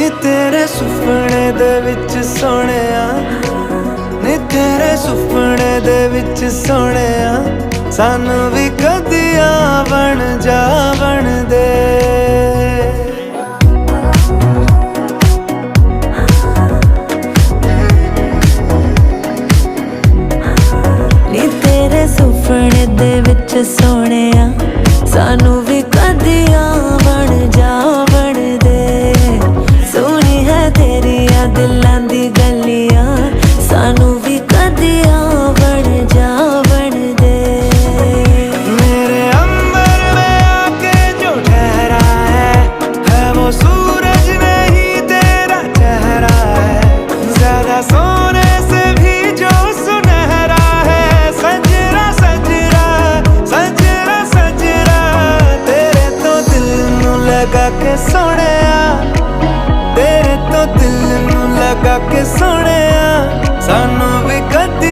नी तेरे सुपने दे विच सोहणिया, नी तेरे सुपने दे विच सोहणिया, सानू भी कदी बन जा बन दे। नी तेरे सुपने दे विच सोहणिया, सानू भी कदी बन जा बन दे। सोहनी है तेरिया दिलां दी गलियां, सानू भी कदी बन जा बन दे। मेरे अंबर में आके जो ठहरा है वो सूरज नहीं तेरा चेहरा है, ज्यादा सोने से भी जो सुनहरा है। सजरा सजरा सजरा सजरा तेरे तो दिल नू लगा के सोहणिया, तेरे तो दिल नू लगा के सोहणिया, सानू